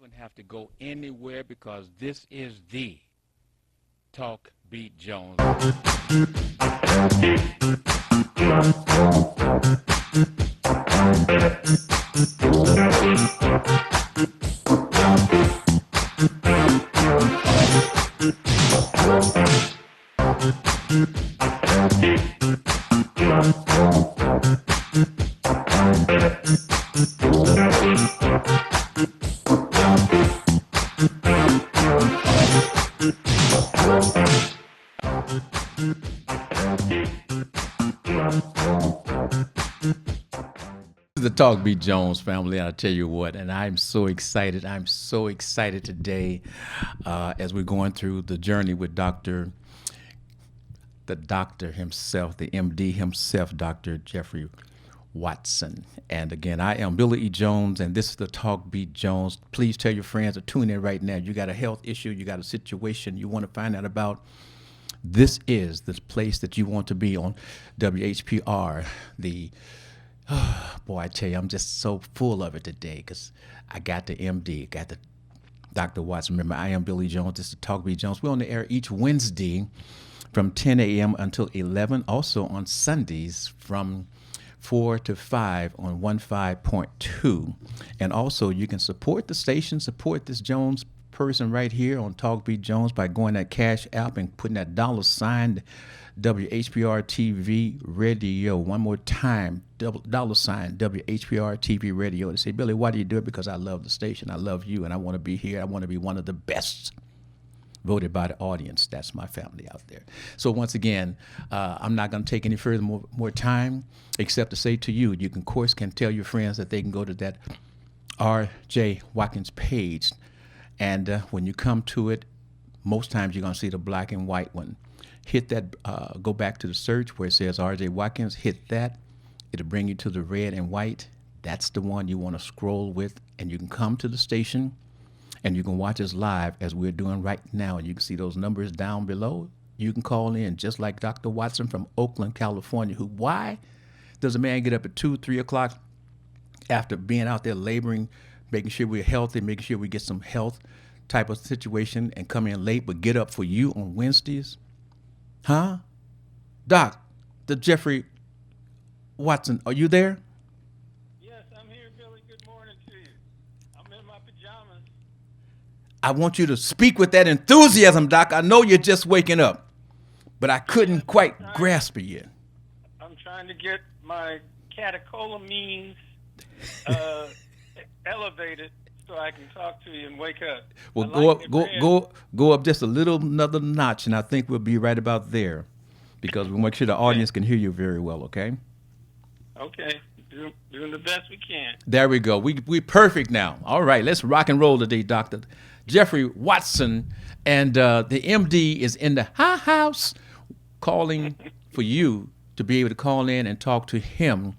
wouldn't have to go anywhere because this is the Talk Beat Jones. The Talk Beat Jones family, and I tell you what, and I'm so excited. I'm so excited today as we're going through the journey with the doctor himself, the MD himself, Dr. Jeffrey Watson. And again, I am Billy E. Jones, and this is the Talk Beat Jones. Please tell your friends to tune in right now. You got a health issue, you got a situation you want to find out about. This is the place that you want to be on WHPR, boy, I tell you, I'm just so full of it today because I got the MD, got the Dr. Watson. Remember, I am Billy Jones. This is Talk Beat Jones. We're on the air each Wednesday from 10 a.m. until 11. Also on Sundays from 4 to 5 on 15.2. And also, you can support the station, support this Jones person right here on Talk Beat Jones by going that Cash App and putting that $ WHPR TV Radio. One more time, $, WHPR TV Radio. They say, Billy, why do you do it? Because I love the station. I love you, and I want to be here. I want to be one of the best voted by the audience. That's my family out there. So once again, I'm not going to take any further more time except to say to you, you can, of course, can tell your friends that they can go to that R.J. Watkins page. And when you come to it, most times you're going to see the black and white one. Hit that, go back to the search where it says R.J. Watkins, hit that. It'll bring you to the red and white. That's the one you want to scroll with, and you can come to the station, and you can watch us live as we're doing right now, and you can see those numbers down below. You can call in just like Dr. Watson from Oakland, California, why does a man get up at 2, 3 o'clock after being out there laboring, making sure we're healthy, making sure we get some health type of situation and come in late, but get up for you on Wednesdays? Huh? Doc, the Jeffrey Watson, are you there? Yes, I'm here, Billy. Good morning to you. I'm in my pajamas. I want you to speak with that enthusiasm, Doc. I know you're just waking up, but I couldn't quite grasp it yet. I'm trying to get my catecholamines elevated so I can talk to you and wake up. Well, go up just another notch, and I think we'll be right about there, because we'll make sure the audience can hear you very well. Okay. Okay. Doing the best we can. There we go. We perfect now. All right, let's rock and roll today, Dr. Jeffrey Watson, and the MD is in the house, calling for you to be able to call in and talk to him.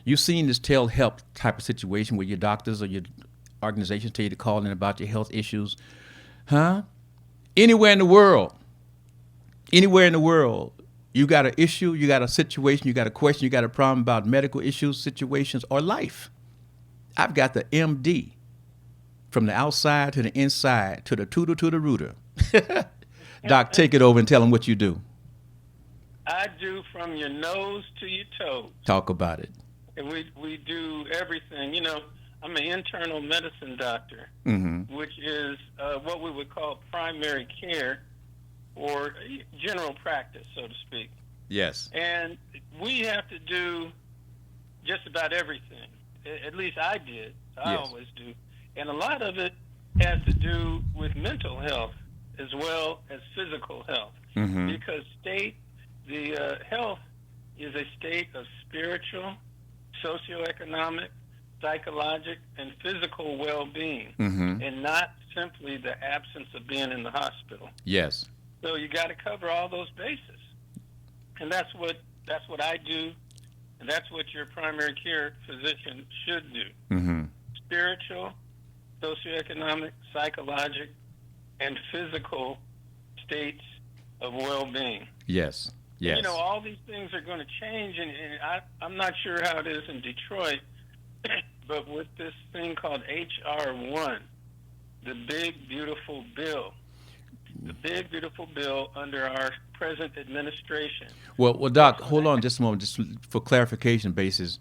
You've seen this telehealth type of situation where your doctors or your organizations tell you to call in about your health issues, huh? Anywhere in the world, you got an issue, you got a situation, you got a question, you got a problem about medical issues, situations, or life. I've got the MD from the outside to the inside, to the tutor to the rooter. Doc, take it over and tell them what you do. I do from your nose to your toes. Talk about it. And we do everything. You know, I'm an internal medicine doctor, which is what we would call primary care or general practice, so to speak. Yes. And we have to do just about everything. At least I did. I always do. And a lot of it has to do with mental health as well as physical health. Because the health is a state of spiritual, socioeconomic, psychological, and physical well-being, and not simply the absence of being in the hospital. Yes. So you got to cover all those bases, and that's what I do, and that's what your primary care physician should do. Spiritual, socioeconomic, psychological, and physical states of well-being. Yes. Yes. You know, all these things are going to change, and I'm not sure how it is in Detroit, but with this thing called HR1, the big, beautiful bill. The big, beautiful bill under our present administration. Well, Doc, hold on just a moment, just for clarification basis.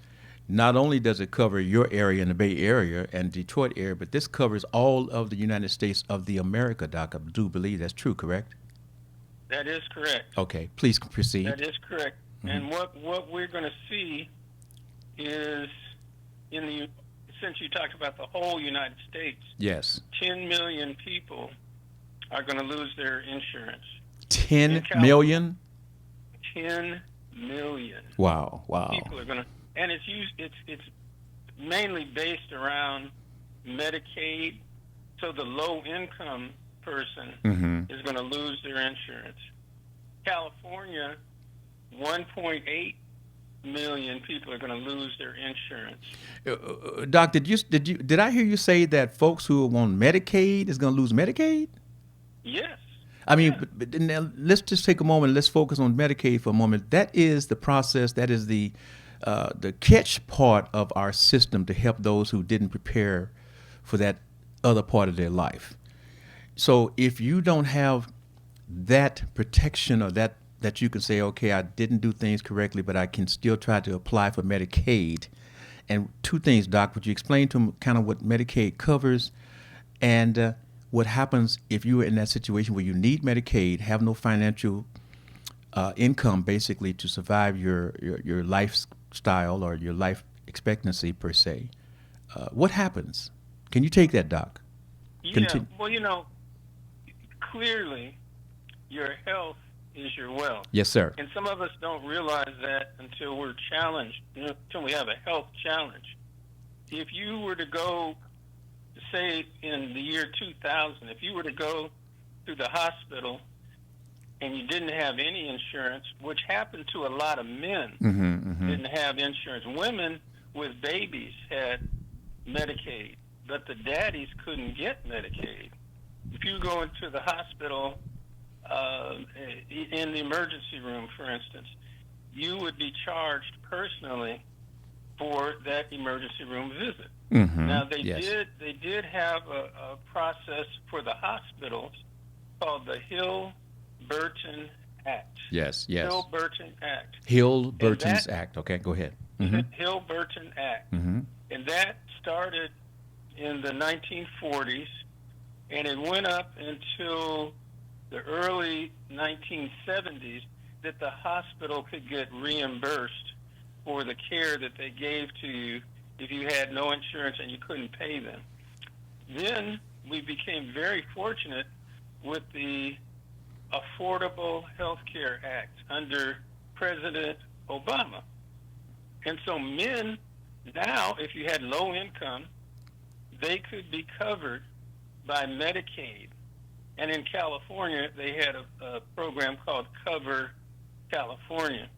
Not only does it cover your area in the Bay Area and Detroit area, but this covers all of the United States of the America, Doc. I do believe that's true, correct? That is correct. Okay, please proceed. That is correct. And what we're going to see is, since you talked about the whole United States, Yes. 10 million people are going to lose their insurance. 10 million? 10 million. Wow. People are going to, and it's mainly based around Medicaid. So the low income person is going to lose their insurance. California, 1.8 million people are going to lose their insurance. Doc, did I hear you say that folks who are on Medicaid is going to lose Medicaid? Yes. I mean, but now let's just take a moment. Let's focus on Medicaid for a moment. That is the process. That is the catch part of our system to help those who didn't prepare for that other part of their life. So if you don't have that protection, or that you can say, okay, I didn't do things correctly, but I can still try to apply for Medicaid. And two things, Doc, would you explain to them kind of what Medicaid covers, and what happens if you are in that situation where you need Medicaid, have no financial income basically to survive your lifestyle or your life expectancy per se? What happens? Can you take that, Doc? Yeah, well, clearly your health is your wealth. Yes, sir. And some of us don't realize that until we're challenged, until we have a health challenge. If you were to go, say in the year 2000, if you were to go to the hospital and you didn't have any insurance, which happened to a lot of men, didn't have insurance. Women with babies had Medicaid, but the daddies couldn't get Medicaid. If you go into the hospital, in the emergency room, for instance, you would be charged personally for that emergency room visit. Now they did have a process for the hospitals called the Hill-Burton Act. Yes. Hill-Burton Act. Hill-Burton's Act. Okay, go ahead. Hill-Burton Act. And that started in the 1940s, and it went up until the early 1970s that the hospital could get reimbursed for the care that they gave to you if you had no insurance and you couldn't pay them. Then we became very fortunate with the Affordable Health Care Act under President Obama. And so men now, if you had low income, they could be covered by Medicaid. And in California, they had a program called Cover California.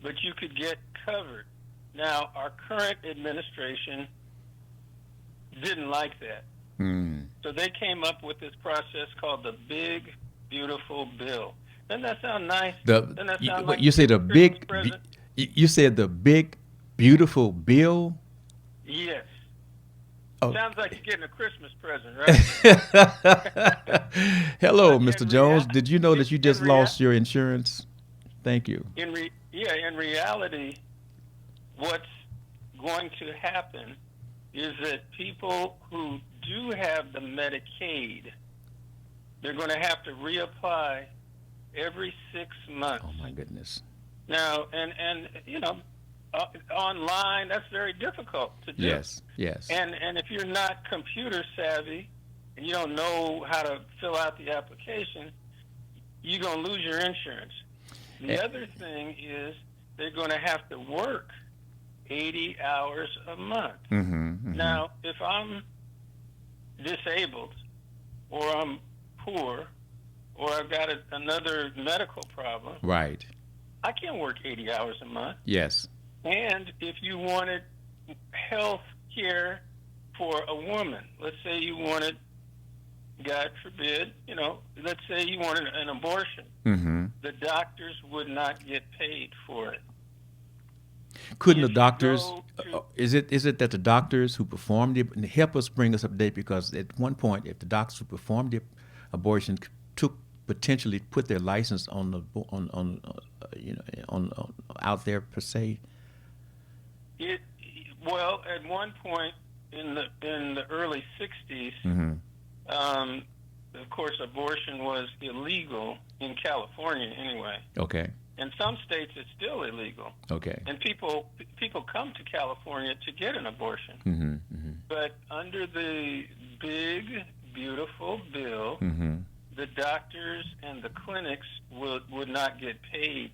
But you could get covered. Now, our current administration didn't like that. So they came up with this process called the Big, Beautiful Bill. Doesn't that sound nice? You say the big, you said the Big, Beautiful Bill? Yes. Oh. Sounds like you're getting a Christmas present, right? Hello, Mr. Jones. Did you know that you just lost your insurance? Thank you. In reality, what's going to happen is that people who do have the Medicaid, they're going to have to reapply every 6 months. Oh, my goodness. Now, and online, that's very difficult to do. Yes. And if you're not computer savvy and you don't know how to fill out the application, you're going to lose your insurance. The other thing is they're going to have to work 80 hours a month. Now, if I'm disabled or I'm poor or I've got another medical problem, right, I can't work 80 hours a month. Yes. And if you wanted health care for a woman, let's say you wanted, God forbid, let's say you wanted an abortion, the doctors would not get paid for it. Couldn't the If you doctors? go to, Is it that the doctors who performed it, and help us bring us up to date, because at one point, if the doctors who performed the abortion took potentially put their license on the on out there per se. it, well, at one point in the early '60s, Mm-hmm. of course, abortion was illegal in California anyway. Okay. In some states, it's still illegal, Okay. and people come to California to get an abortion. Mm-hmm. Mm-hmm. But under the big, beautiful bill, Mm-hmm. the doctors and the clinics would not get paid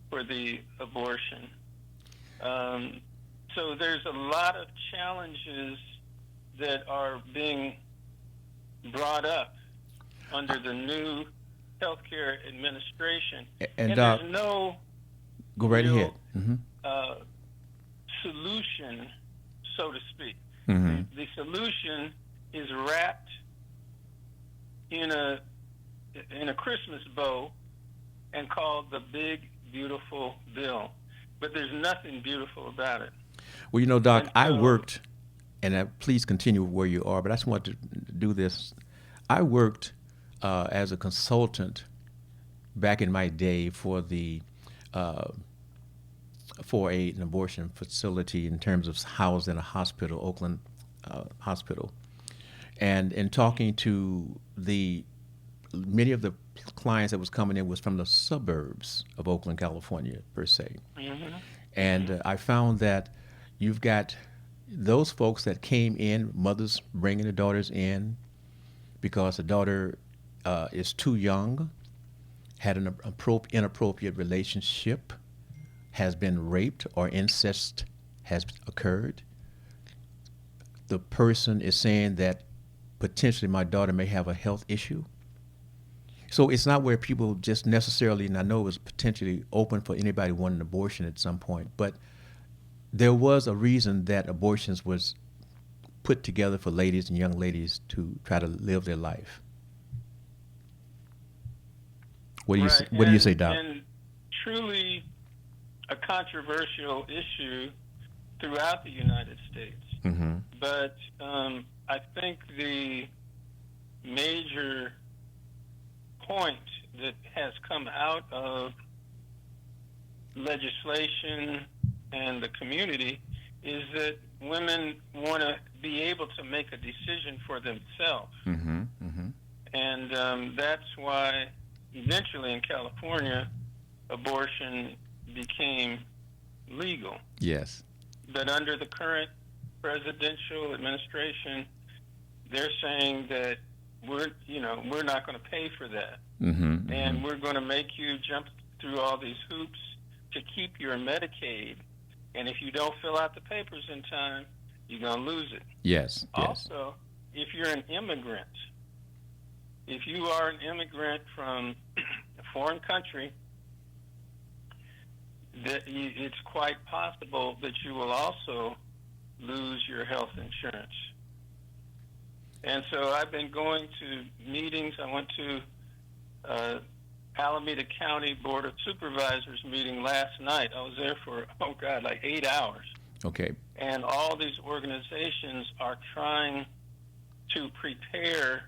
for the abortion. So there's a lot of challenges that are being brought up under the new healthcare administration, And there's no go right real, ahead. Mm-hmm. solution, so to speak. Mm-hmm. The solution is wrapped in a Christmas bow and called the Big Beautiful Bill, but there's nothing beautiful about it. Well, you know, Doc, And I so- worked, and please continue where you are, but I just want to do this. I worked as a consultant back in my day for an abortion facility in terms of housed in a hospital, Oakland Hospital, and in talking to many of the clients that was coming in was from the suburbs of Oakland, California, per se. Mhm. And I found that you've got those folks that came in, mothers bringing the daughters in because the daughter is too young, had an inappropriate relationship, has been raped, or incest has occurred. The person is saying that potentially my daughter may have a health issue. So it's not where people just necessarily, and I know it was potentially open for anybody wanting an abortion at some point, but there was a reason that abortions was put together for ladies and young ladies to try to live their life. What do you Right. what do you say, Doc? And truly a controversial issue throughout the United States. Mm-hmm. But I think the major point that has come out of legislation and the community is that women want to be able to make a decision for themselves. Mm-hmm. Mm-hmm. And that's why eventually in California, abortion became legal. Yes. But under the current presidential administration, they're saying that we're not going to pay for that, Mm-hmm. and we're going to make you jump through all these hoops to keep your Medicaid. And if you don't fill out the papers in time, you're going to lose it. Yes. Yes. Also, if you're an immigrant, if you are an immigrant from a foreign country, it's quite possible that you will also lose your health insurance. And so I've been going to meetings. I went to Alameda County Board of Supervisors meeting last night. I was there for, like 8 hours. Okay. And all these organizations are trying to prepare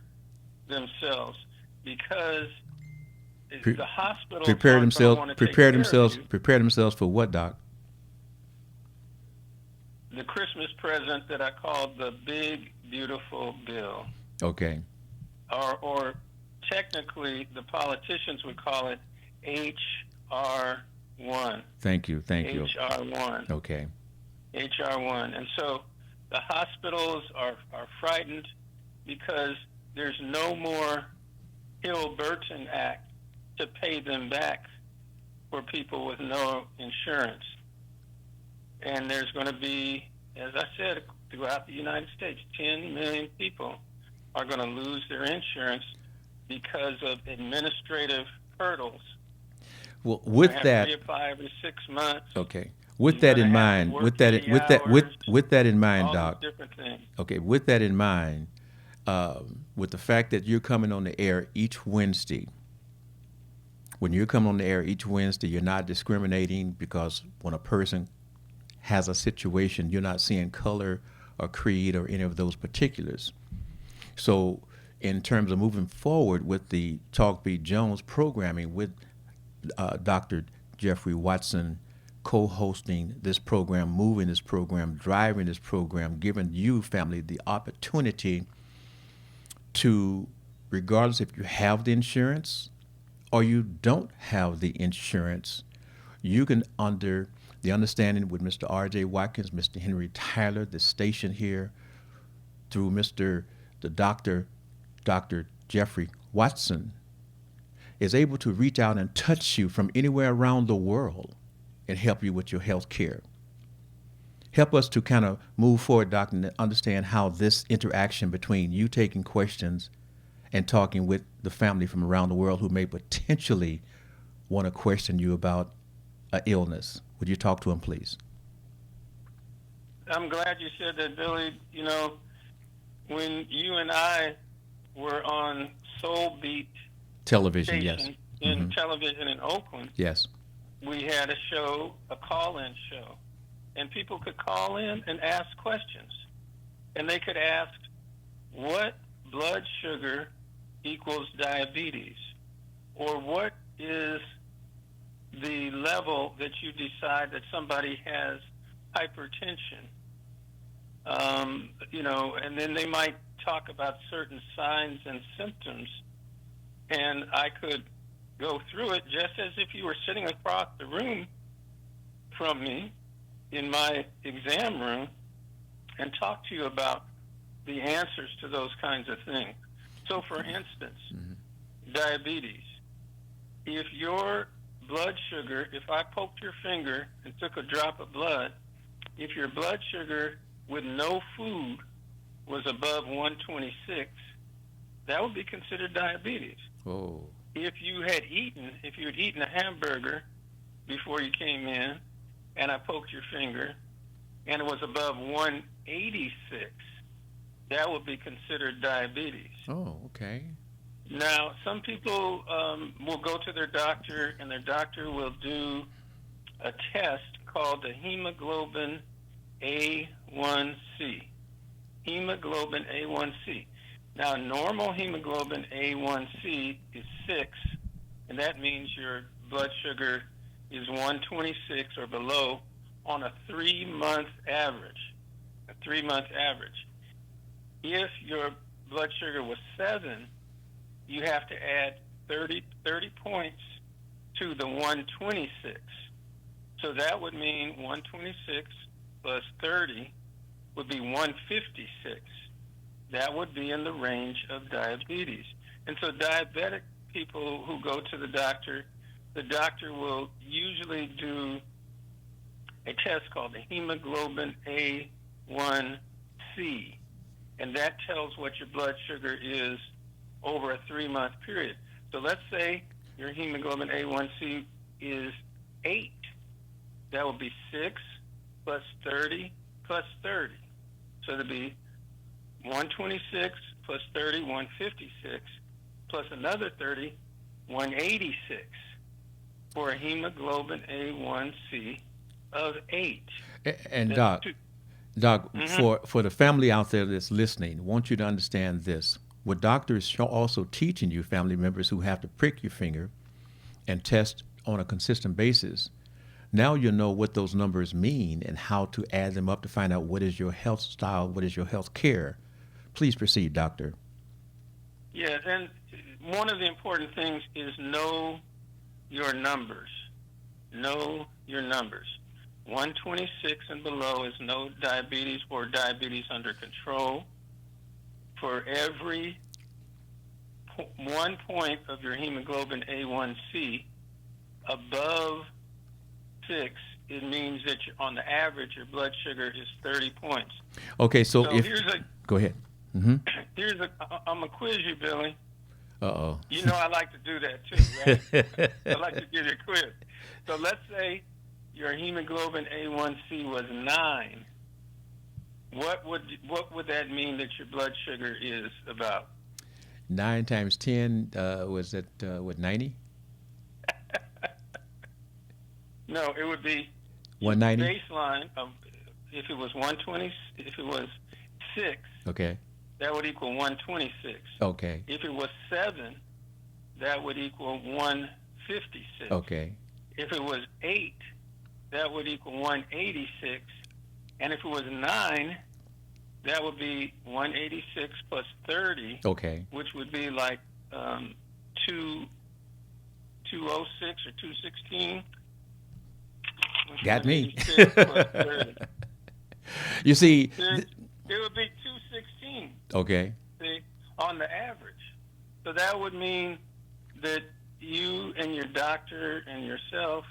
themselves because the hospitals Prepare aren't gonna wanna take care of you. Prepare themselves for what, Doc? The Christmas present that I called the Big Beautiful Bill, Okay. or technically the politicians would call it HR1. Thank you. Thank you. HR1. Okay. HR1. And so the hospitals are frightened because there's no more Hill-Burton Act to pay them back for people with no insurance. And there's going to be, as I said, throughout the United States, 10 million people are going to lose their insurance because of administrative hurdles. Well, with You have that, to reapply every 6 months. okay. With You're that gonna in have to mind, work with that 80 with that hours, with that in mind, all Doc. these different things. Okay, with that in mind, with the fact that you're coming on the air each Wednesday, when you're coming on the air each Wednesday, you're not discriminating because when a person has a situation. You're not seeing color or creed or any of those particulars. So in terms of moving forward with the Talk B. Jones programming with Dr. Jeffrey Watson co-hosting this program, moving this program, driving this program, giving you, family, the opportunity to, regardless if you have the insurance or you don't have the insurance, you can, under the understanding with Mr. R.J. Watkins, Mr. Henry Tyler, the station here, through Dr. Jeffrey Watson, is able to reach out and touch you from anywhere around the world and help you with your health care. Help us to kind of move forward, Doctor, and understand how this interaction between you taking questions and talking with the family from around the world who may potentially want to question you about an illness. Would you talk to them, please? I'm glad you said that, Billy. You know, when you and I were on Soul Beat television, yes, in television in Oakland, yes, we had a show, a call-in show, and people could call in and ask questions. And they could ask, what blood sugar equals diabetes? Or what is the level that you decide that somebody has hypertension? You know, and then they might talk about certain signs and symptoms, and I could go through it just as if you were sitting across the room from me in my exam room and talk to you about the answers to those kinds of things. So, for instance, diabetes. If your blood sugar, if I poked your finger and took a drop of blood, if your blood sugar with no food was above 126, that would be considered diabetes. Oh. If you had eaten a hamburger before you came in, and I poked your finger, and it was above 186, that would be considered diabetes. Oh, okay. Now, some people will go to their doctor, and their doctor will do a test called the hemoglobin A1C. Hemoglobin A1C. Now, normal hemoglobin A1C is 6, and that means your blood sugar is 126 or below on a 3-month average. A 3-month average. If your blood sugar was 7, you have to add 30 points to the 126. So that would mean 126 plus 30 would be 156. That would be in the range of diabetes. And so diabetic people who go to the doctor will usually do a test called the hemoglobin A1C, and that tells what your blood sugar is over a 3-month period. So let's say your hemoglobin A1C is 8. That would be 6 plus 30 plus 30. So it'd be 126 plus 30, 156, plus another 30, 186, for a hemoglobin A1C of 8. And Doc, for the family out there that's listening, I want you to understand this. What doctors are also teaching you, family members who have to prick your finger and test on a consistent basis, now you know what those numbers mean and how to add them up to find out what is your health style, what is your health care. Please proceed, Doctor. Yeah, and one of the important things is know your numbers. Know your numbers. 126 and below is no diabetes or diabetes under control. For every 1 point of your hemoglobin A1C above 6, it means that on the average your blood sugar is 30 points. Okay, so if go ahead. I'm gonna quiz you, Billy. Uh-oh. You know I like to do that too, right? I like to give you a quiz. So let's say your hemoglobin A1C was 9. What would that mean that your blood sugar is about? 9 times 10 was that what, 90? No, it would be 190. Baseline of if it was 120, if it was 6, Okay. that would equal 126. Okay. If it was 7, that would equal 156. Okay. If it was 8, that would equal 186. And if it was 9, that would be 186 plus 30, Okay. which would be like 206 or 216. Got me. 186 plus 30. You see, It would be 216. okay. See, on the average. So that would mean that you and your doctor and yourself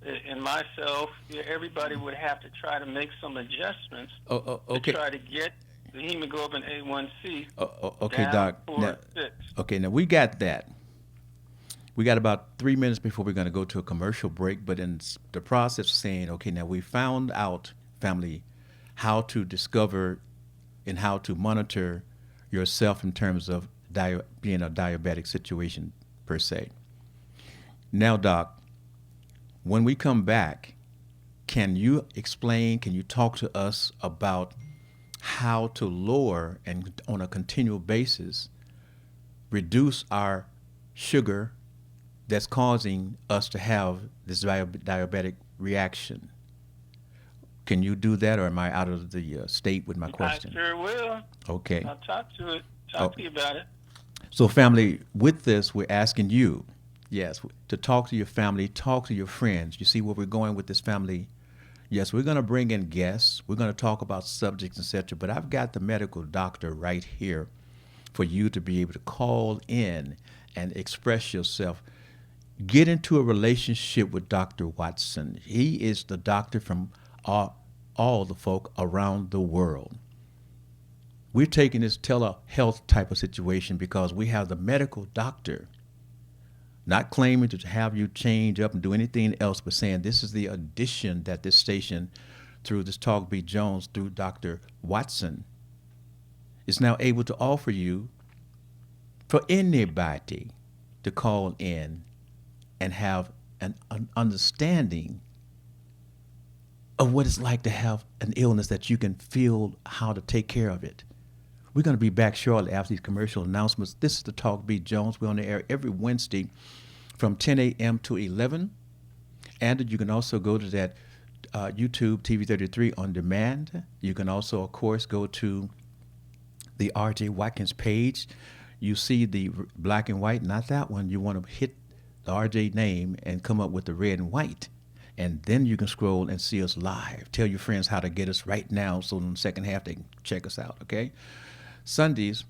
and myself, everybody would have to try to make some adjustments Okay. to try to get the hemoglobin A1C Okay, down Doc. towards Now, 6. okay, now we got that. We got about 3 minutes before we're going to go to a commercial break, but in the process of saying, okay, now we found out, family, how to discover and how to monitor yourself in terms of being a diabetic situation per se. Now, Doc, when we come back, can you explain, can you talk to us about how to lower and on a continual basis reduce our sugar that's causing us to have this diabetic reaction? Can you do that, or am I out of the state with my question? I sure will. Okay. I'll talk to you about it. So, family, with this, we're asking you, yes, to talk to your family, talk to your friends. You see where we're going with this, family? Yes, we're going to bring in guests. We're going to talk about subjects, etc. But I've got the medical doctor right here for you to be able to call in and express yourself. Get into a relationship with Dr. Watson. He is the doctor from all the folk around the world. We're taking this telehealth type of situation because we have the medical doctor, not claiming to have you change up and do anything else, but saying this is the addition that this station, through this Talk B. Jones, through Dr. Watson, is now able to offer you for anybody to call in and have an understanding of what it's like to have an illness that you can feel how to take care of it. We're going to be back shortly after these commercial announcements. This is the Talk B. Jones. We're on the air every Wednesday from 10 a.m. to 11. And you can also go to that YouTube TV33 on demand. You can also, of course, go to the R.J. Watkins page. You see the black and white, not that one. You want to hit the R.J. name and come up with the red and white. And then you can scroll and see us live. Tell your friends how to get us right now so in the second half they can check us out, okay? Sundays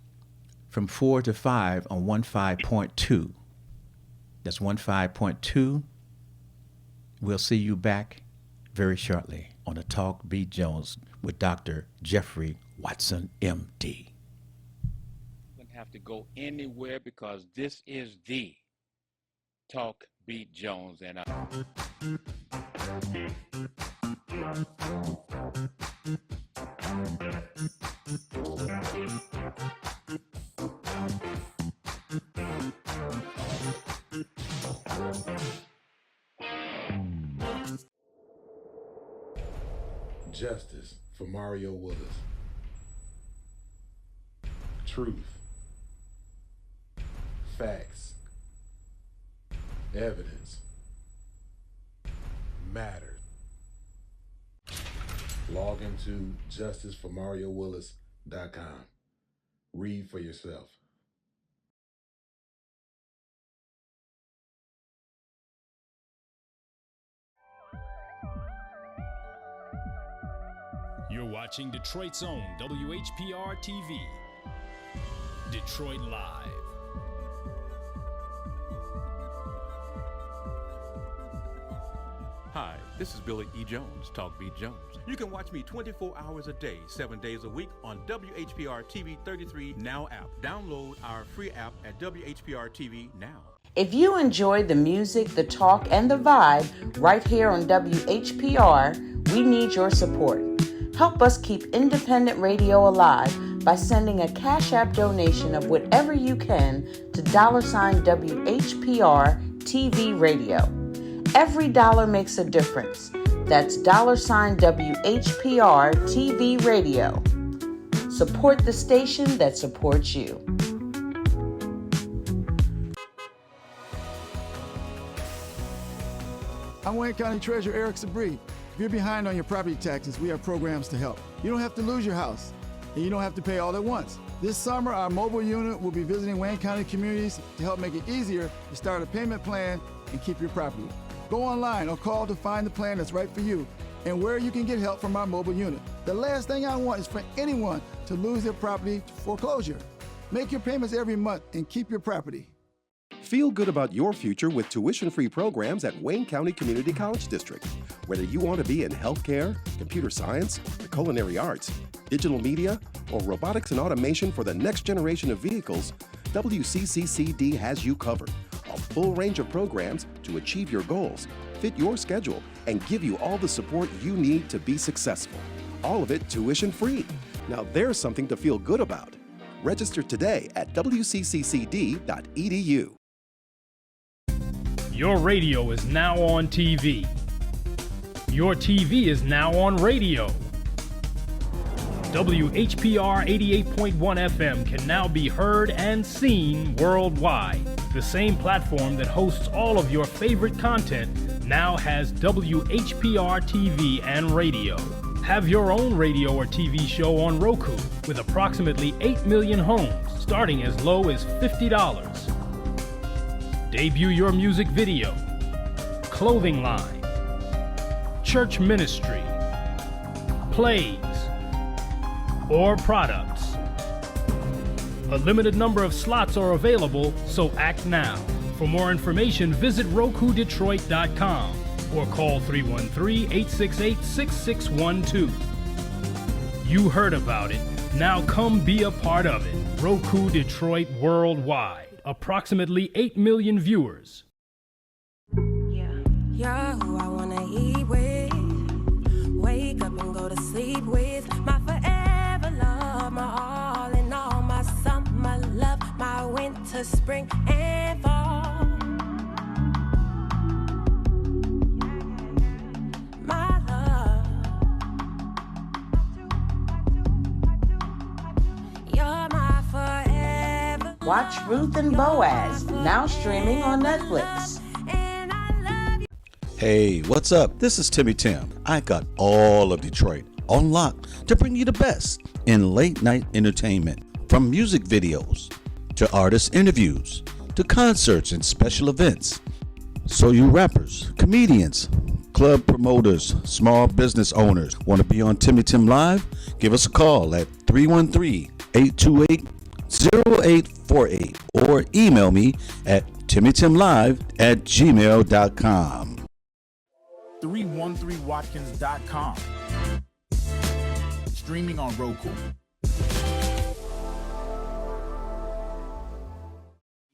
from 4 to 5 on 15.2. That's 15.2. We'll see you back very shortly on the Talk B. Jones with Dr. Jeffrey Watson, M.D. You don't have to go anywhere because this is the Talk B. Jones and Justice for Mario Willis. Truth. Facts. Evidence. Matter. Log into justiceformariowillis.com. Read for yourself. You're watching Detroit's own WHPR TV. Detroit Live. Hi, this is Billy E. Jones, Talk B. Jones. You can watch me 24 hours a day, 7 days a week on WHPR TV 33 Now app. Download our free app at WHPR TV Now. If you enjoy the music, the talk, and the vibe right here on WHPR, we need your support. Help us keep independent radio alive by sending a Cash App donation of whatever you can to $WHPR TV Radio. Every dollar makes a difference. That's $WHPR TV Radio. Support the station that supports you. I'm Wayne County Treasurer Eric Sabri. If you're behind on your property taxes, we have programs to help. You don't have to lose your house, and you don't have to pay all at once. This summer, our mobile unit will be visiting Wayne County communities to help make it easier to start a payment plan and keep your property. Go online or call to find the plan that's right for you and where you can get help from our mobile unit. The last thing I want is for anyone to lose their property to foreclosure. Make your payments every month and keep your property. Feel good about your future with tuition-free programs at Wayne County Community College District. Whether you want to be in healthcare, computer science, the culinary arts, digital media, or robotics and automation for the next generation of vehicles, WCCCD has you covered. A full range of programs to achieve your goals, fit your schedule, and give you all the support you need to be successful. All of it tuition-free. Now there's something to feel good about. Register today at wcccd.edu. Your radio is now on TV. Your TV is now on radio. WHPR 88.1 FM can now be heard and seen worldwide. The same platform that hosts all of your favorite content now has WHPR TV and radio. Have your own radio or TV show on Roku with approximately 8 million homes, starting as low as $50. Debut your music video, clothing line, church ministry, plays, or products. A limited number of slots are available, so act now. For more information, visit RokuDetroit.com or call 313-868-6612. You heard about it. Now come be a part of it. Roku Detroit Worldwide. Approximately 8 million viewers. You're who I wanna eat with. Wake up and go to sleep with. My forever love, my all in all. My summer love, my winter, spring, and fall. My love. You're my forever. Watch Ruth and Boaz, now streaming on Netflix. Hey, what's up? This is Timmy Tim. I got all of Detroit on lock to bring you the best in late night entertainment. From music videos to artist interviews to concerts and special events. So you rappers, comedians, club promoters, small business owners want to be on Timmy Tim Live? Give us a call at 313-828-0848 or email me at timmytimlive@gmail.com. 313watkins.com. Streaming on Roku.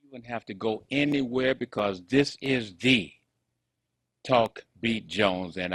You wouldn't have to go anywhere because this is the Talk Beat Jones and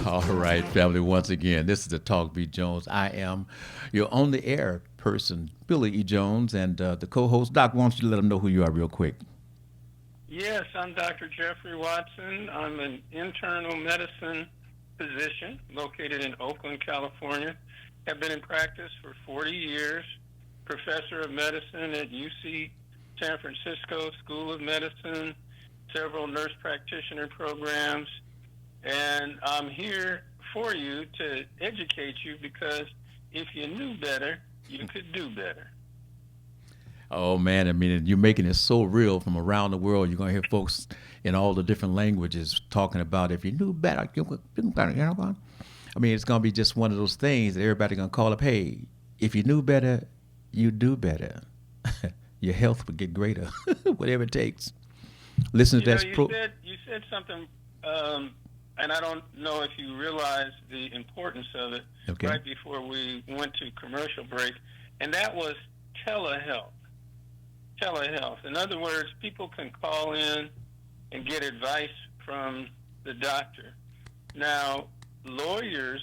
All right, family, once again, this is the Talk Beat Jones. I am your on-the-air person, Billy E. Jones, and the co-host, Doc, why don't you let them know who you are real quick? Yes, I'm Dr. Jeffrey Watson. I'm an internal medicine physician located in Oakland, California. Have been in practice for 40 years, professor of medicine at UC San Francisco School of Medicine, several nurse practitioner programs, and I'm here for you to educate you because if you knew better, you could do better. Oh, man, I mean, you're making it so real from around the world. You're going to hear folks in all the different languages talking about if you knew better, you could do better. You know? I mean, it's going to be just one of those things that everybody's going to call up, hey, if you knew better, you do better. Your health would get greater, whatever it takes. Listen to that. You said something, and I don't know if you realize the importance of it, okay, right before we went to commercial break, and that was telehealth. Telehealth. In other words, people can call in and get advice from the doctor. Now, lawyers,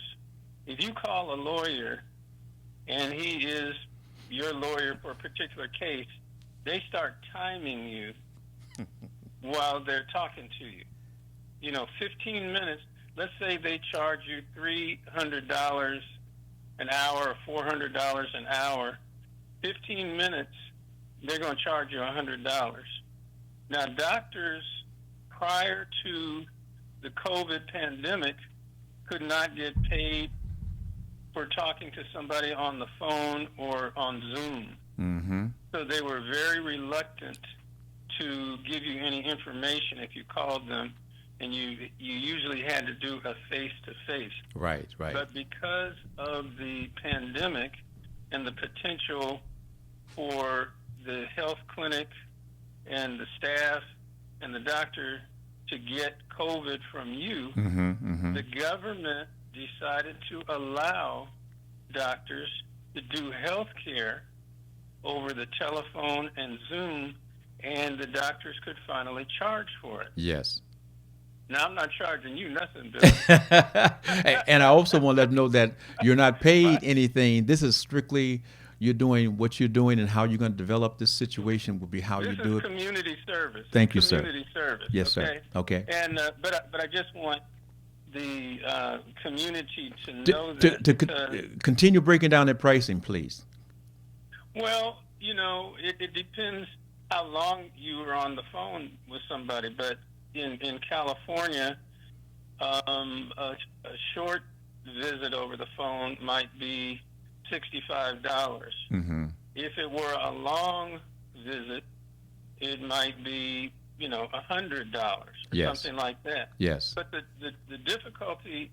if you call a lawyer and he is your lawyer for a particular case, they start timing you while they're talking to you. 15 minutes, let's say they charge you $300 an hour or $400 an hour. 15 minutes, they're going to charge you $100. Now, doctors prior to the COVID pandemic could not get paid for talking to somebody on the phone or on Zoom. Mm-hmm. So they were very reluctant to give you any information if you called them, and you usually had to do a face-to-face. Right. But because of the pandemic and the potential for the health clinic and the staff and the doctor to get COVID from you, the government decided to allow doctors to do health care over the telephone and Zoom, and the doctors could finally charge for it. Yes. Now, I'm not charging you nothing, Bill. And I also want to let them know that you're not paid anything. This is strictly you're doing what you're doing, and how you're going to develop this situation will be how you do it. This is community service. Thank you, sir. Community service. Yes, okay? sir. Okay. And but I just want the community to know that. To continue breaking down that pricing, please. Well, it depends how long you were on the phone with somebody, but in California, a short visit over the phone might be $65. Mm-hmm. If it were a long visit, it might be, $100 or Yes. something like that. Yes. But the difficulty,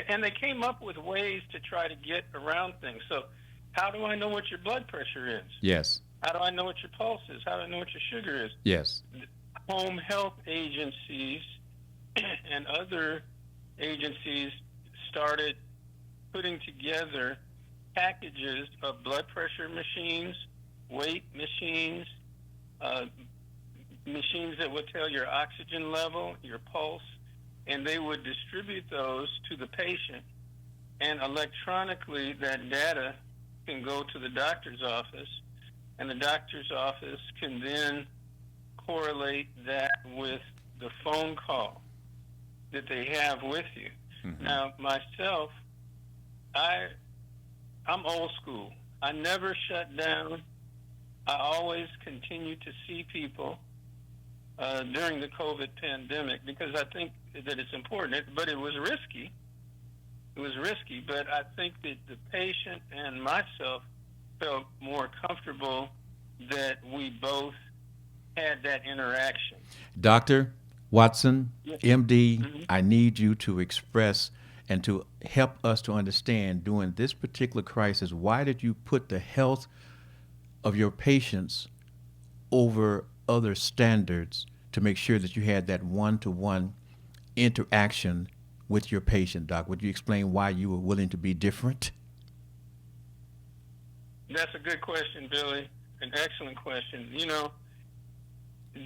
and they came up with ways to try to get around things. So how do I know what your blood pressure is? Yes. How do I know what your pulse is? How do I know what your sugar is? Yes. Home health agencies and other agencies started putting together packages of blood pressure machines, weight machines, machines that would tell your oxygen level, your pulse, and they would distribute those to the patient. And electronically, that data can go to the doctor's office, and the doctor's office can then correlate that with the phone call that they have with you. Mm-hmm. Now, myself, I'm old school. I never shut down. I always continued to see people during the COVID pandemic because I think that it's important. But it was risky. It was risky, but I think that the patient and myself felt more comfortable that we both had that interaction. Dr. Watson, Yes. MD, Mm-hmm. I need you to express and to help us to understand during this particular crisis, why did you put the health of your patients over other standards to make sure that you had that one-to-one interaction with your patient, Doc? Would you explain why you were willing to be different? That's a good question, Billy. An excellent question.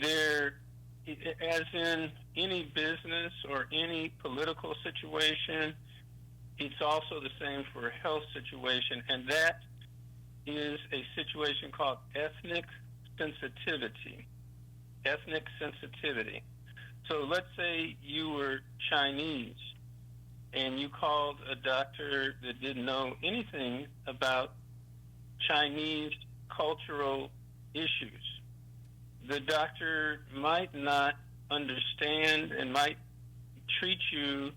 There, as in any business or any political situation, it's also the same for a health situation, and that is a situation called ethnic sensitivity. Ethnic sensitivity. So let's say you were Chinese and you called a doctor that didn't know anything about Chinese cultural issues. The doctor might not understand and might treat you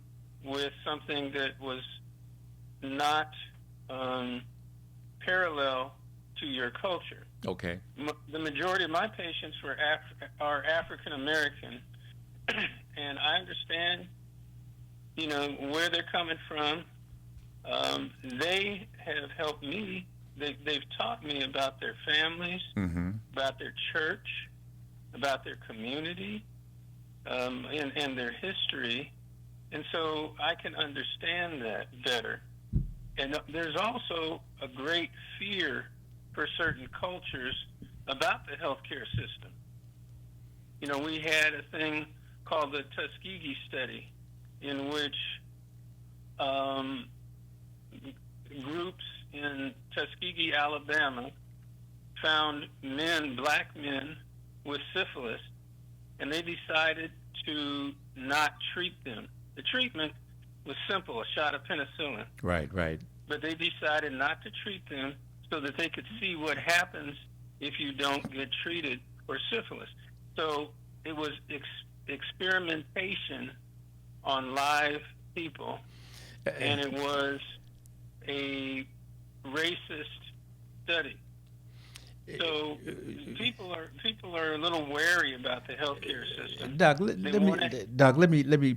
with something that was not parallel to your culture. Okay. The majority of my patients are African American, and I understand, where they're coming from. They have helped me. They've taught me about their families, Mm-hmm. about their church, about their community, and their history, and so I can understand that better. And there's also a great fear for certain cultures about the healthcare system. You know, we had a thing called the Tuskegee study, in which groups in Tuskegee, Alabama, found black men with syphilis, and they decided to not treat them. The treatment was simple, a shot of penicillin. Right, right. But they decided not to treat them so that they could see what happens if you don't get treated for syphilis. So it was experimentation on live people, and it was a racist study. So people are a little wary about the healthcare system. Doc, let me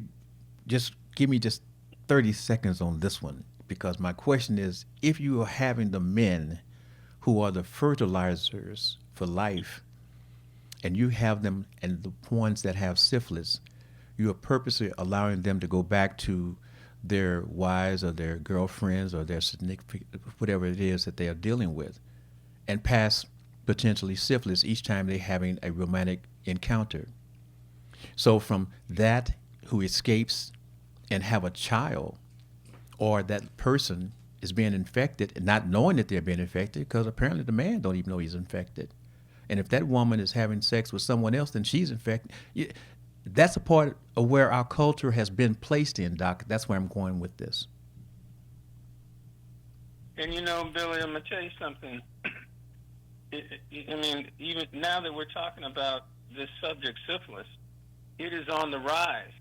just give me just 30 seconds on this one, because my question is, if you are having the men who are the fertilizers for life, and you have them, and the ones that have syphilis, you are purposely allowing them to go back to their wives or their girlfriends or their significant, whatever it is that they are dealing with, and pass potentially syphilis each time they're having a romantic encounter. So from that who escapes and have a child, or that person is being infected and not knowing that they're being infected, because apparently the man don't even know he's infected. And if that woman is having sex with someone else, then she's infected. That's a part of where our culture has been placed in, Doc. That's where I'm going with this. And you know, Billy, I'm going to tell you something. I mean, even now that we're talking about this subject, syphilis, it is on the rise.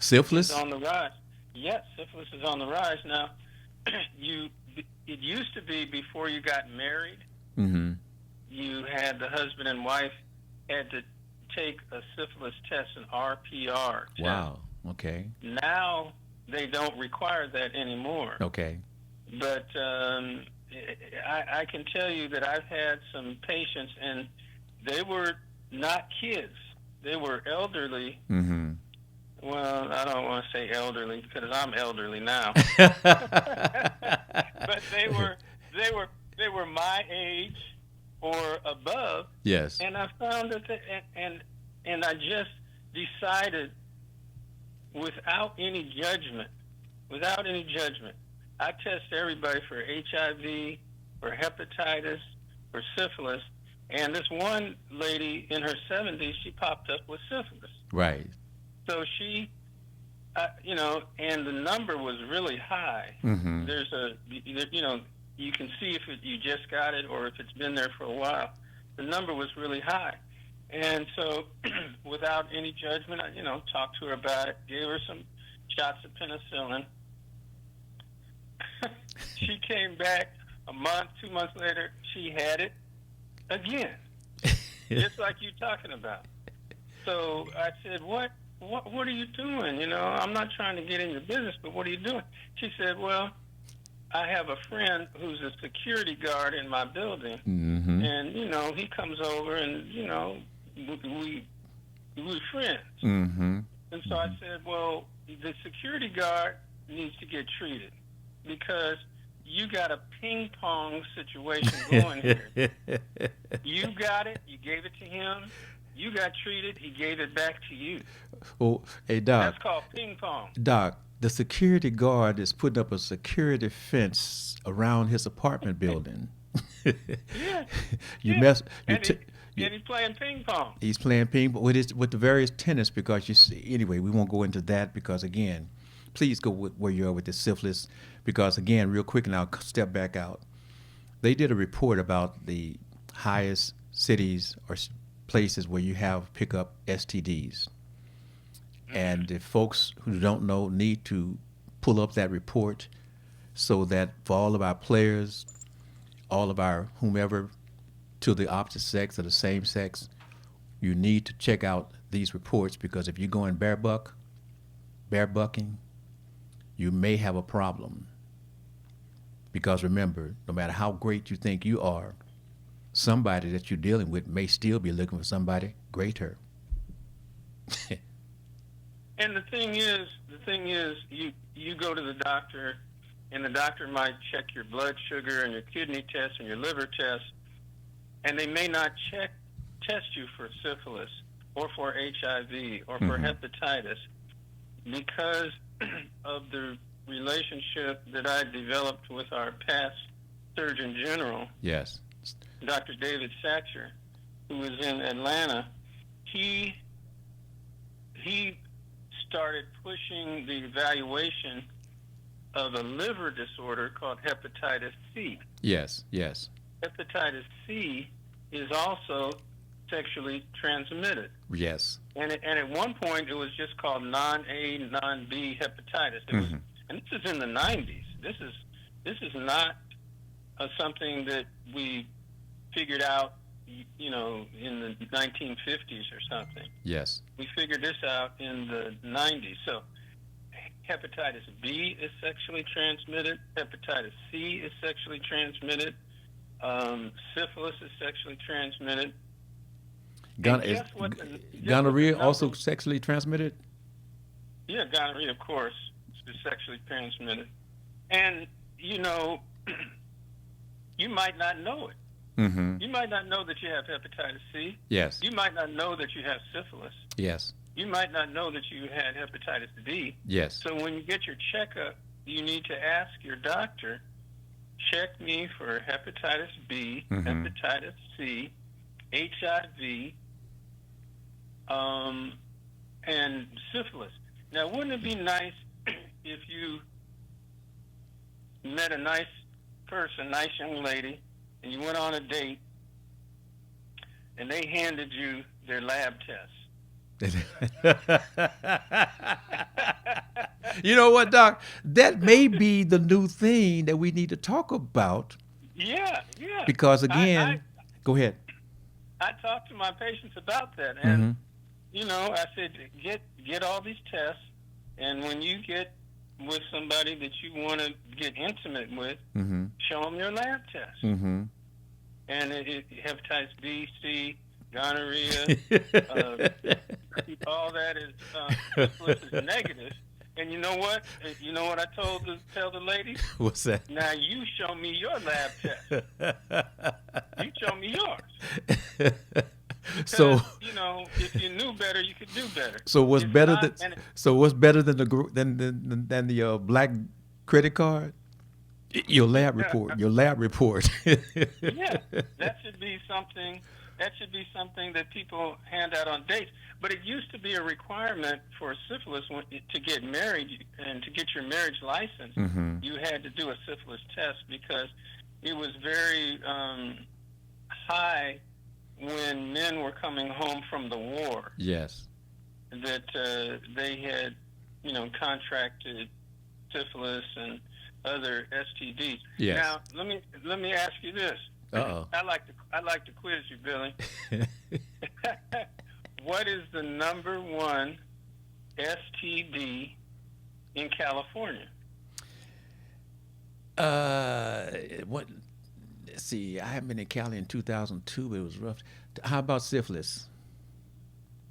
Syphilis? It's on the rise. Yes, syphilis is on the rise. Now, it used to be before you got married, mm-hmm. you had the husband and wife had to take a syphilis test, an RPR test. Wow, okay. Now they don't require that anymore. Okay. But I can tell you that I've had some patients, and they were not kids. They were elderly. Mm-hmm. Well, I don't want to say elderly because I'm elderly now. But they were my age or above. Yes. And I found that and I just decided without any judgment, I test everybody for HIV, for hepatitis, for syphilis, and this one lady in her 70s, she popped up with syphilis. Right. So she, and the number was really high. Mm-hmm. You can see if you just got it or if it's been there for a while. The number was really high. And so without any judgment, I, talked to her about it, gave her some shots of penicillin. She came back a month, 2 months later, she had it again, just like you're talking about. So I said, what are you doing? I'm not trying to get in your business, but what are you doing? She said, well, I have a friend who's a security guard in my building, mm-hmm. and, he comes over and, we're friends. Mm-hmm. And so I said, well, the security guard needs to get treated because you got a ping pong situation going here. You got it, you gave it to him, you got treated, he gave it back to you. Well, hey, Doc. That's called ping pong. Doc, the security guard is putting up a security fence around his apartment building. Yeah. And he's playing ping pong. He's playing ping pong with the various tenants, because you see, anyway, we won't go into that because, again, please go with where you are with the syphilis, because, again, real quick, and I'll step back out. They did a report about the highest cities or places where you have pick up STDs. And if folks who don't know need to pull up that report so that for all of our players, all of our whomever to the opposite sex or the same sex, you need to check out these reports, because if you're going barebucking, you may have a problem. Because remember, no matter how great you think you are, somebody that you're dealing with may still be looking for somebody greater. And the thing is, you go to the doctor and the doctor might check your blood sugar and your kidney tests and your liver tests, and they may not test you for syphilis or for HIV or for hepatitis because of the relationship that I developed with our past Surgeon General, Yes. Dr. David Satcher, who was in Atlanta. He started pushing the evaluation of a liver disorder called hepatitis C. Yes. Yes. Hepatitis C is also sexually transmitted. Yes. And at one point, it was just called non-A, non-B hepatitis. It was, and this is in the 90s. This is not something that we figured out, in the 1950s or something. Yes. We figured this out in the 90s. So hepatitis B is sexually transmitted. Hepatitis C is sexually transmitted. Syphilis is sexually transmitted. Gonorrhea also sexually transmitted? Yeah, gonorrhea, of course, is sexually transmitted. And, you might not know it. Mm-hmm. You might not know that you have hepatitis C. Yes. You might not know that you have syphilis. Yes. You might not know that you had hepatitis B. Yes. So when you get your checkup, you need to ask your doctor, check me for hepatitis B, hepatitis C, HIV, and syphilis. Now, wouldn't it be nice if you met a nice person, nice young lady, and you went on a date, and they handed you their lab tests? You know what, Doc? That may be the new thing that we need to talk about. Yeah. Because again, go ahead. I talked to my patients about that, and I said, get all these tests, and when you get with somebody that you want to get intimate with, show them your lab test. And hepatitis B, C, gonorrhea, all that is negative. And you know what? You know what I tell the ladies? What's that? Now you show me your lab test. You show me yours. Because, so if you knew better, you could do better. So what's better than the black credit card? Your lab report. Your lab report. Yeah, that should be something. That should be something that people hand out on dates. But it used to be a requirement for syphilis to get married and to get your marriage license. You had to do a syphilis test because it was very high when men were coming home from the war. Yes. That they had, contracted syphilis and other STDs. Yes. Now, let me ask you this. Uh-oh. I like to quiz you, Billy. What is the number one STD in California? What? Let's see. I haven't been in Cali in 2002, but it was rough. How about syphilis?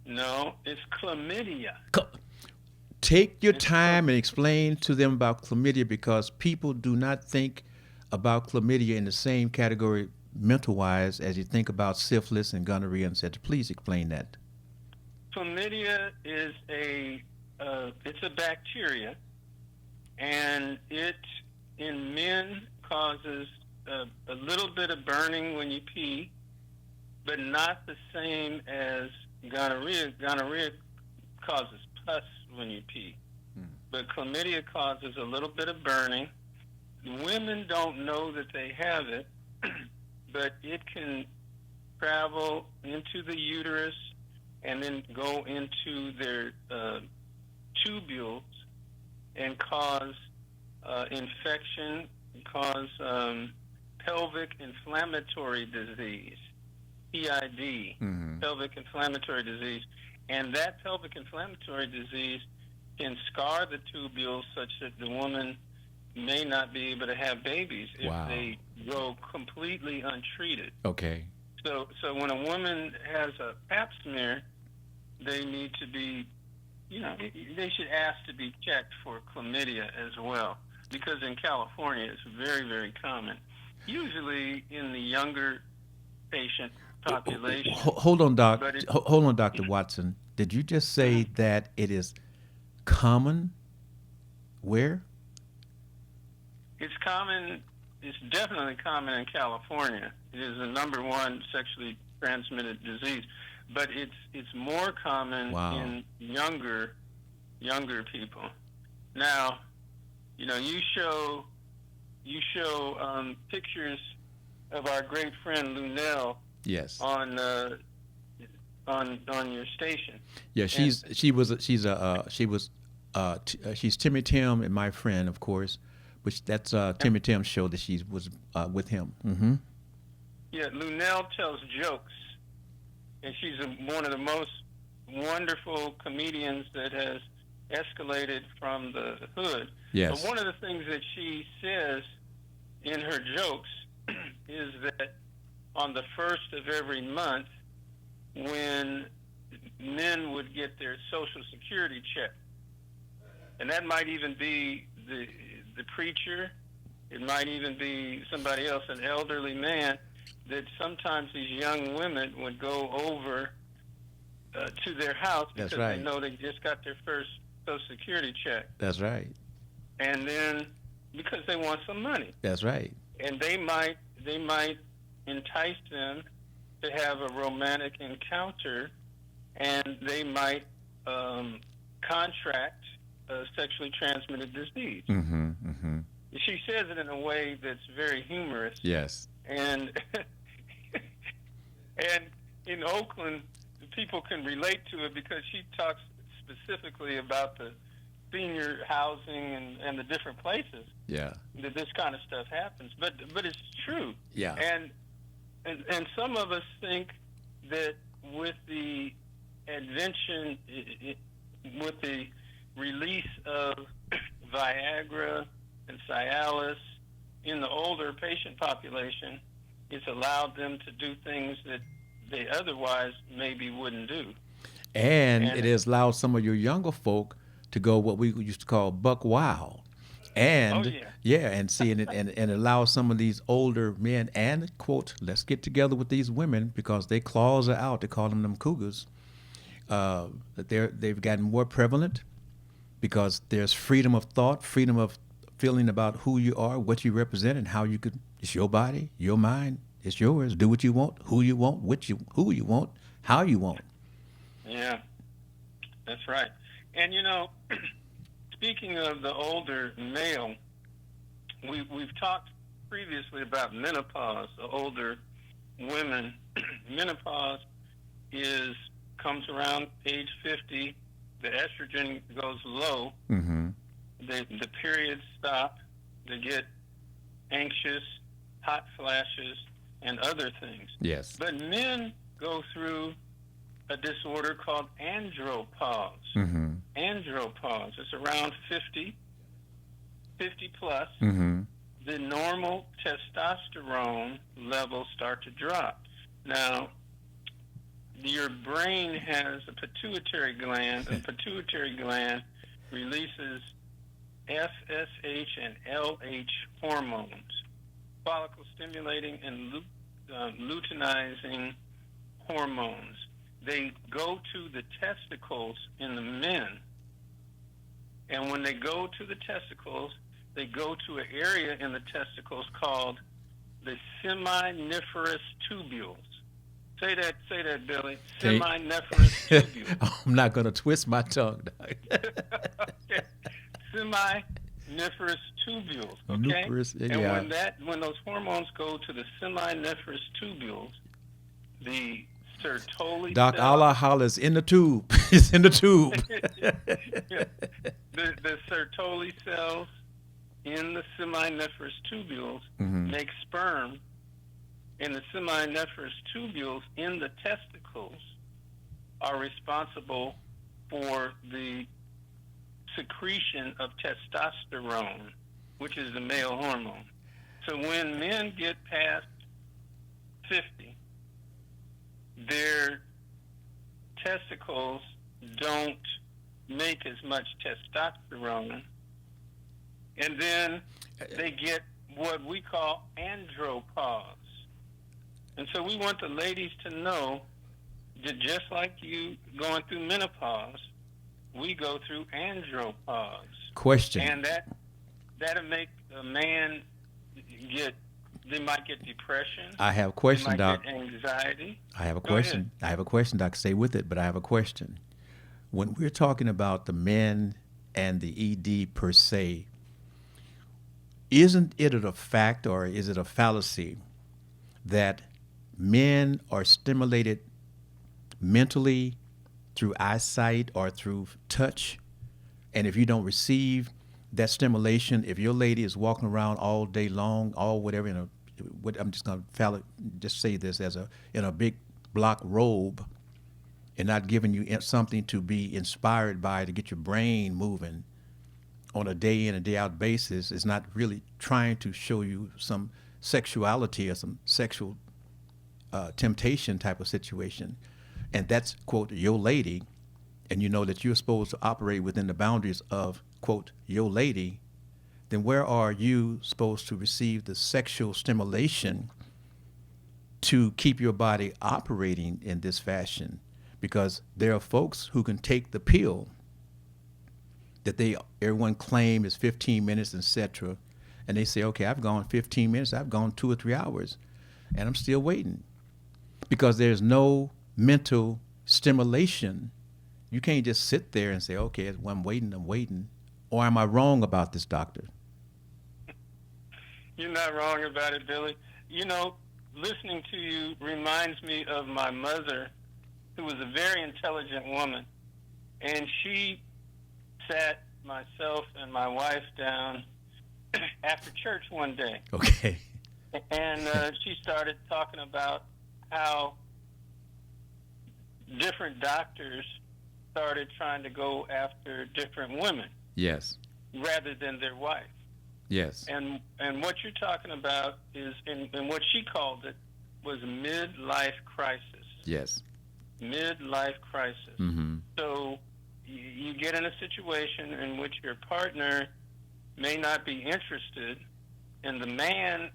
No, it's chlamydia. Take your time and explain to them about chlamydia, because people do not think about chlamydia in the same category mental-wise as you think about syphilis and gonorrhea and said, please explain that. Chlamydia is it's a bacteria, and it in men causes a little bit of burning when you pee, but not the same as gonorrhea. Gonorrhea causes pus when you pee, but chlamydia causes a little bit of burning. Women don't know that they have it, but it can travel into the uterus and then go into their tubules and cause infection, cause pelvic inflammatory disease, PID, pelvic inflammatory disease. And that pelvic inflammatory disease can scar the tubules such that the woman may not be able to have babies if they go completely untreated. Okay. So when a woman has a pap smear, they need to be, they should ask to be checked for chlamydia as well. because in California it's very, very common. Usually in the younger patient population. Hold on, Doc. But Hold on, Dr. Watson. Did you just say that it is common? Where? It's common. It's definitely common in California. It is the number one sexually transmitted disease, but it's more common in younger people. Now, you know, you show pictures of our great friend Lunel. Yes. On your station. Yeah, she's Timmy Tim and my friend, of course, which that's Timmy Tim's show that she was with him. Mm-hmm. Yeah, Lunel tells jokes, and she's one of the most wonderful comedians that has escalated from the hood. Yes. But one of the things that she says in her jokes is that on the first of every month, when men would get their Social Security check, and that might even be the preacher, it might even be somebody else, an elderly man, that sometimes these young women would go over to their house because they know they just got their first Social Security check. That's right. And then because they want some money. That's right. And they might entice them to have a romantic encounter, and they might contract a sexually transmitted disease. Mm-hmm, mm-hmm. She says it in a way that's very humorous. Yes. And and in Oakland, people can relate to it because she talks specifically about the senior housing and the different places. Yeah. That this kind of stuff happens, but it's true. Yeah. And some of us think that with the invention, with the release of Viagra and Cialis in the older patient population, it's allowed them to do things that they otherwise maybe wouldn't do. And it has allowed some of your younger folk to go what we used to call buck wild. And and see, and allow some of these older men and quote, let's get together with these women because their claws are out. They call them cougars. That they've gotten more prevalent because there's freedom of thought, freedom of feeling about who you are, what you represent, and how you could. It's your body, your mind. It's yours. Do what you want, who you want, who you want, how you want. Yeah, that's right. And you know. Speaking of the older male, we've talked previously about menopause, the older women. Menopause comes around age 50. The estrogen goes low. Mm-hmm. The periods stop. They get anxious, hot flashes, and other things. Yes. But men go through a disorder called andropause. Mm-hmm. Andropause. It's around 50 plus. Mm-hmm. The normal testosterone levels start to drop. Now, your brain has a pituitary gland. The pituitary gland releases FSH and LH hormones, follicle stimulating and luteinizing hormones. They go to the testicles in the men. And when they go to the testicles, they go to an area in the testicles called the seminiferous tubules. Say that, Billy. Seminiferous tubules. I'm not going to twist my tongue. Okay. Seminiferous tubules. Okay. And when those hormones go to the seminiferous tubules, the Sertoli Doc cell. Allah hollers in the tube. It's in the tube. Yeah. The Sertoli cells in the seminiferous tubules make sperm, and the seminiferous tubules in the testicles are responsible for the secretion of testosterone, which is the male hormone. So when men get past 50, their testicles don't make as much testosterone, And then they get what we call andropause. And so we want the ladies to know that just like you going through menopause, we go through andropause. Question. And that'll make a man they might get depression. I have a question, they might Doc. Get anxiety. I have a Go question. ahead. I have a question, Doc. Stay with it, but I have a question. When we're talking about the men and the ED per se, isn't it a fact or is it a fallacy that men are stimulated mentally through eyesight or through touch? And if you don't receive that stimulation, if your lady is walking around all day long, all whatever, I'm just going to just say this in a big block robe, and not giving you something to be inspired by to get your brain moving on a day in and day out basis, is not really trying to show you some sexuality or some sexual temptation type of situation. And that's, quote, your lady, and you know that you're supposed to operate within the boundaries of, quote, your lady, then where are you supposed to receive the sexual stimulation to keep your body operating in this fashion? Because there are folks who can take the pill that everyone claim is 15 minutes, etc., and they say, okay, I've gone 15 minutes, I've gone 2 or 3 hours, and I'm still waiting. Because there's no mental stimulation. You can't just sit there and say, okay, I'm waiting. Or am I wrong about this, doctor? You're not wrong about it, Billy. You know, listening to you reminds me of my mother, who was a very intelligent woman, and she sat myself and my wife down after church one day. Okay. And she started talking about how different doctors started trying to go after different women. Yes. Rather than their wife. Yes. And what you're talking about is, and what she called it, was midlife crisis. Yes. Midlife crisis. Mm-hmm. So you get in a situation in which your partner may not be interested, and the man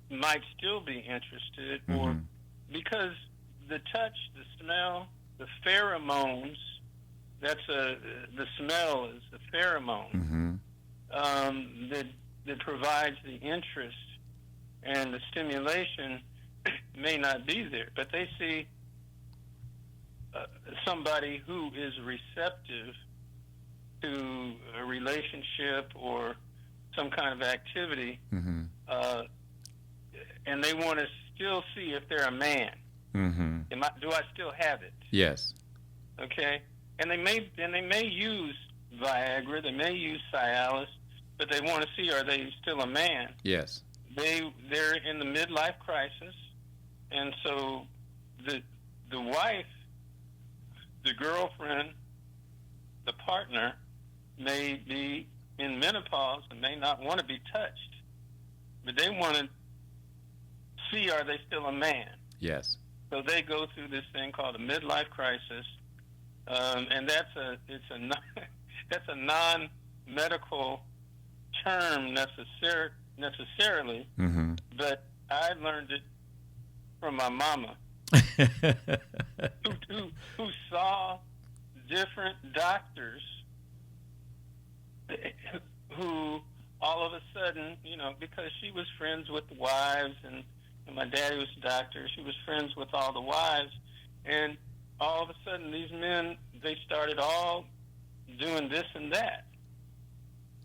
might still be interested, mm-hmm. or because the touch, the smell, the pheromones, the smell is the pheromone, mm-hmm. That provides the interest, and the stimulation may not be there, but they see somebody who is receptive to a relationship or some kind of activity, mm-hmm. And they want to still see if they're a man. Mm-hmm. Do I still have it? Yes. Okay. And they may use Viagra, they may use Cialis, but they want to see, are they still a man? Yes. They're in the midlife crisis, and so the wife, the girlfriend, the partner may be in menopause and may not want to be touched, but they want to see, are they still a man? Yes. So they go through this thing called a midlife crisis, and that's a non-medical term necessarily, mm-hmm. but I learned it from my mama, who saw different doctors who all of a sudden, because she was friends with the wives, and my daddy was a doctor, she was friends with all the wives, and all of a sudden these men, they started all doing this and that.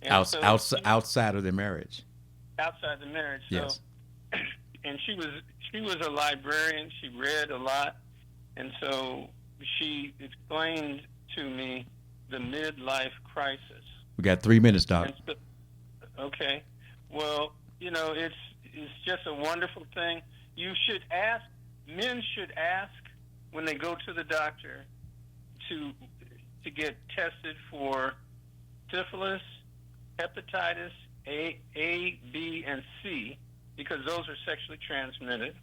And outside of the marriage. Outside the marriage. Yes. So, and she was a librarian. She read a lot, and so she explained to me the midlife crisis. We got 3 minutes, Doc. So, okay. Well, it's just a wonderful thing. Men should ask when they go to the doctor to get tested for syphilis, hepatitis A, B, and C, because those are sexually transmitted.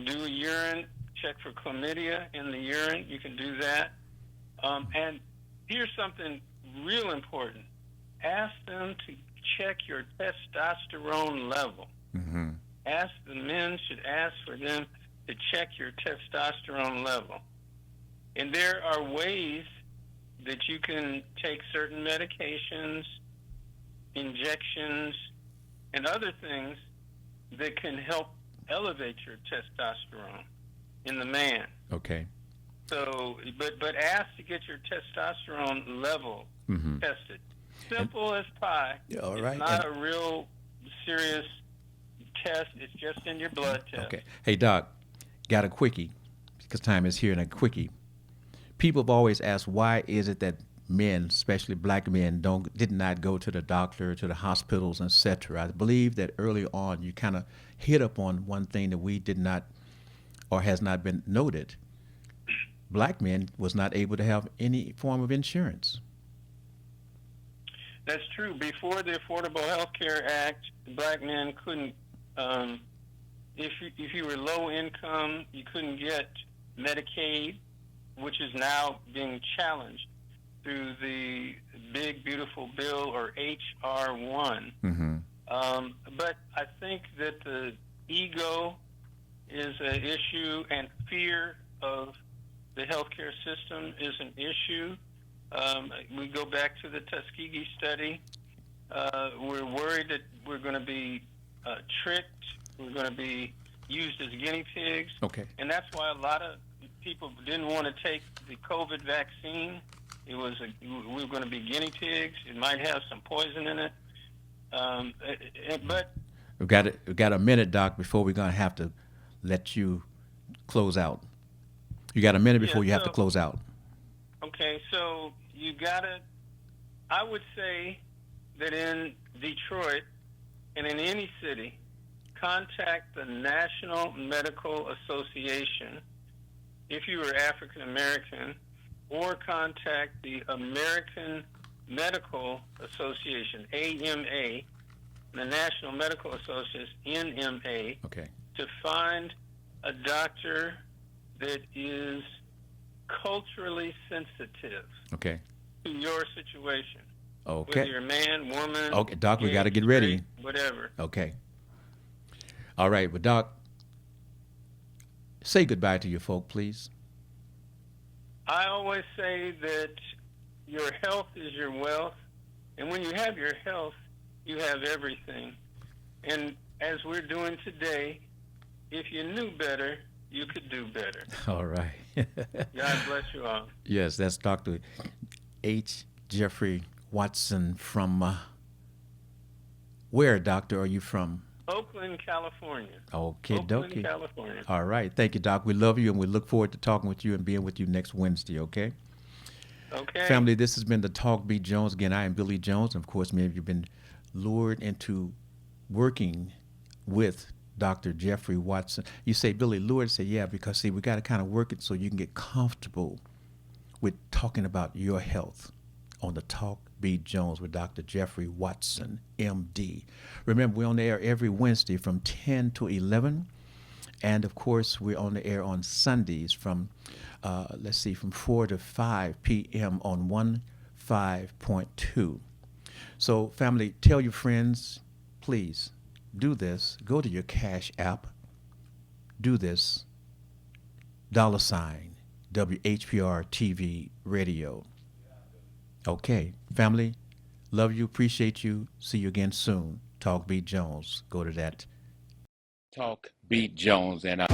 Do a urine check for chlamydia in the urine. You can do that. And here's something real important. Ask them to check your testosterone level. Mm-hmm. The men should ask for them to check your testosterone level. And there are ways that you can take certain medications, injections, and other things that can help elevate your testosterone in the man. Okay. So, but ask to get your testosterone level tested. Simple as pie. All right. It's not a real serious test. It's just in your blood test. Okay. Hey, Doc, got a quickie, because time is here, and a quickie. People have always asked, why is it that men, especially black men, did not go to the doctor, to the hospitals, etc.? I believe that early on you kind of hit up on one thing that we did not, or has not been noted. Black men was not able to have any form of insurance. That's true. Before the Affordable Health Care Act, black men couldn't, if you were low income, you couldn't get Medicaid, which is now being challenged through the Big Beautiful Bill, or HR1. Mm-hmm. But I think that the ego is an issue, and fear of the healthcare system is an issue. We go back to the Tuskegee study. We're worried that we're going to be tricked. We're going to be used as guinea pigs. Okay. And that's why a lot of people didn't want to take the COVID vaccine. We were going to be guinea pigs. It might have some poison in it. But we've got a minute, Doc, before we're going to have to let you close out. You got a minute before you have to close out. Okay, so you gotta, I would say that in Detroit and in any city, contact the National Medical Association if you are African American, or contact the American Medical Association, AMA, the National Medical Association, NMA, okay, to find a doctor that is culturally sensitive, okay, to your situation. Okay. Whether you're a man, woman. Okay, Doc, we gay, got to get ready. straight, whatever. Okay. All right, but Doc, say goodbye to your folk, please. I always say that your health is your wealth, and when you have your health, you have everything. And as we're doing today, if you knew better, you could do better. All right. God bless you all. Yes, that's Dr. H. Jeffrey Watson from, where, Doctor, are you from? Oakland, California. Okay, Oakland, dokie. California. All right. Thank you, Doc. We love you, and we look forward to talking with you and being with you next Wednesday, okay? Okay. Family, this has been the Talk B. Jones. Again, I am Billy Jones. And of course, many of you have been lured into working with Dr. Jeffrey Watson. You say, Billy, lured? Say, yeah, because, see, we got to kind of work it so you can get comfortable with talking about your health on the Talk B. Jones with Dr. Jeffrey Watson, MD. Remember, we're on the air every Wednesday from 10 to 11. And, of course, we're on the air on Sundays from, from 4 to 5 p.m. on 105.2. So, family, tell your friends, please, do this. Go to your Cash App. Do this. $, WHPR TV Radio. Okay, family, love you, appreciate you. See you again soon. Talk Beat Jones. Go to that. Talk Beat Jones and I